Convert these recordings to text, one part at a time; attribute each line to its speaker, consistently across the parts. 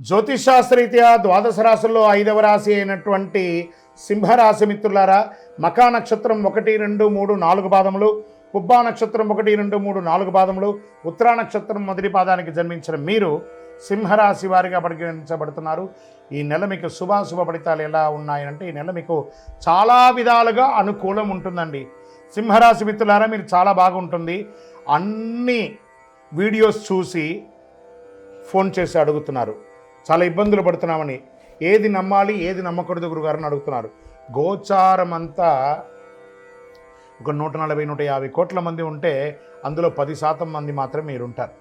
Speaker 1: జ్యోతిషాస్త్రరీత్యా ద్వాదశ రాశుల్లో 5వ రాశి అయినటువంటి సింహరాశి మిత్రులారా, మకా నక్షత్రం 1, 2, 3, 4 పాదములు, పుబ్బా నక్షత్రం 1, 2, 3, 4 పాదములు, ఉత్తరా నక్షత్రం మొదటి పాదానికి జన్మించిన మీరు సింహరాశి వారిగా పరిగణించబడుతున్నారు. ఈ నెల మీకు శుభాశుభ ఫలితాలు ఎలా ఉన్నాయంటే, ఈ నెల మీకు చాలా విధాలుగా అనుకూలం ఉంటుందండి. సింహరాశి మిత్రులారా, మీరు చాలా బాగుంటుంది. అన్ని వీడియోస్ చూసి ఫోన్ చేసి అడుగుతున్నారు, చాలా ఇబ్బందులు పడుతున్నామని. ఏది నమ్మాలి ఏది నమ్మకూడదు గురుగారిని అడుగుతున్నారు. గోచారం అంతా ఒక 140-150 కోట్ల మంది ఉంటే అందులో 10% మంది మాత్రమే మీరు ఉంటారు.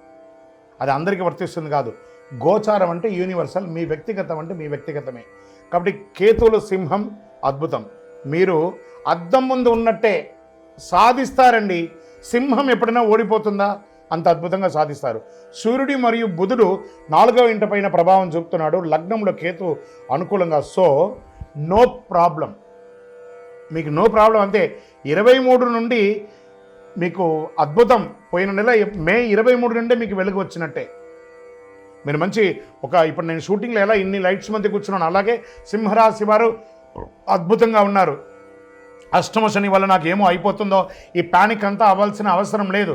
Speaker 1: అది అందరికీ వర్తిస్తుంది కాదు. గోచారం అంటే యూనివర్సల్, మీ వ్యక్తిగతం అంటే మీ వ్యక్తిగతమే. కాబట్టి కేతువులు సింహం అద్భుతం. మీరు అద్దం ముందు ఉన్నట్టే సాధిస్తారండి. సింహం ఎప్పుడైనా ఓడిపోతుందా? అంత అద్భుతంగా సాధిస్తారు. సూర్యుడి మరియు బుధుడు 4వ ఇంట పైన ప్రభావం చూపుతున్నాడు. లగ్నంలో కేతు అనుకూలంగా. సో నో ప్రాబ్లం, మీకు నో ప్రాబ్లం. అంతే. 23 నుండి మీకు అద్భుతం. పోయిన నెల మే 23 నుండే మీకు వెలుగు వచ్చినట్టే. మీరు మంచి ఇప్పుడు నేను షూటింగ్లో ఎలా ఇన్ని లైట్స్ మధ్య కూర్చున్నాను, అలాగే సింహరాశి వారు అద్భుతంగా ఉన్నారు. అష్టమ శని వల్ల నాకు ఏమో అయిపోతుందో ఈ ప్యానిక్ అంతా అవ్వాల్సిన అవసరం లేదు.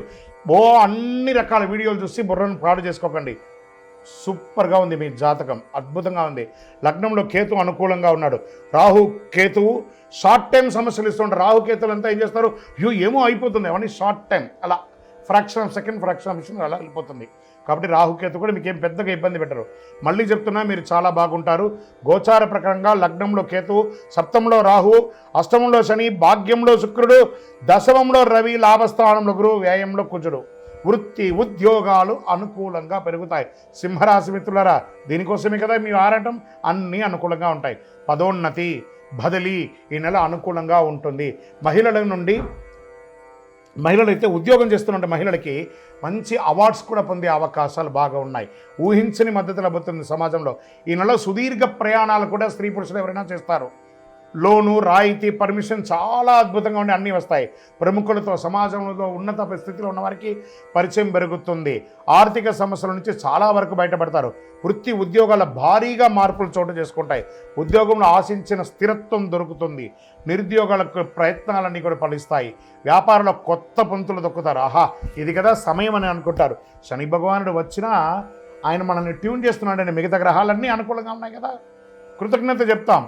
Speaker 1: అన్ని రకాల వీడియోలు చూసి బుర్రను పాడు చేసుకోకండి. సూపర్గా ఉంది మీ జాతకం, అద్భుతంగా ఉంది. లగ్నంలో కేతు అనుకూలంగా ఉన్నాడు. రాహు కేతువు షార్ట్ టైం సమస్యలు ఇస్తుంటారు. రాహు కేతువులు అంతా ఏం చేస్తారు, ఏమో అయిపోతుంది అవన్నీ షార్ట్ టైం, అలా ఫ్రాక్షన్ ఆఫ్ సెకండ్ అలా వెళ్ళిపోతుంది. కాబట్టి రాహుకేతు కూడా మీకేం పెద్దగా ఇబ్బంది పెట్టరు. మళ్ళీ చెప్తున్నా, మీరు చాలా బాగుంటారు. గోచార ప్రకారంగా లగ్నంలో కేతువు, సప్తమంలో రాహు, అష్టమంలో శని, భాగ్యంలో శుక్రుడు, దశమంలో రవి, లాభస్థానంలో గురువు, వ్యయంలో కుజుడు. వృత్తి ఉద్యోగాలు అనుకూలంగా పెరుగుతాయి. సింహరాశి మిత్రులారా, దీనికోసమే కదా మీ ఆరాటం. అన్నీ అనుకూలంగా ఉంటాయి. పదోన్నతి, బదిలీ ఈ నెల అనుకూలంగా ఉంటుంది. మహిళలైతే ఉద్యోగం చేస్తున్న మహిళలకి మంచి అవార్డ్స్ కూడా పొందే అవకాశాలు బాగా ఉన్నాయి. ఊహించని మద్దతు లభిస్తుంది సమాజంలో. ఈ నెల సుదీర్ఘ ప్రయాణాలు కూడా స్త్రీ పురుషులు ఎవరైనా చేస్తారు. లోను, రాయితీ, పర్మిషన్ చాలా అద్భుతంగా ఉండి అన్నీ వస్తాయి. ప్రముఖులతో, సమాజంలో ఉన్నత స్థితిలో ఉన్న వారికి పరిచయం పెరుగుతుంది. ఆర్థిక సమస్యల నుంచి చాలా వరకు బయటపడతారు. వృత్తి ఉద్యోగాల భారీగా మార్పులు చోటు చేసుకుంటాయి. ఉద్యోగంలో ఆశించిన స్థిరత్వం దొరుకుతుంది. నిరుద్యోగాలకు ప్రయత్నాలన్నీ కూడా ఫలిస్తాయి. వ్యాపారంలో కొత్త పంతులు దొక్కుతారు. ఇది కదా సమయం అని అనుకుంటారు. శని భగవానుడు వచ్చినా ఆయన మనల్ని ట్యూన్ చేస్తున్నాడని. మిగతా గ్రహాలన్నీ అనుకూలంగా ఉన్నాయి కదా, కృతజ్ఞత చెప్తాం.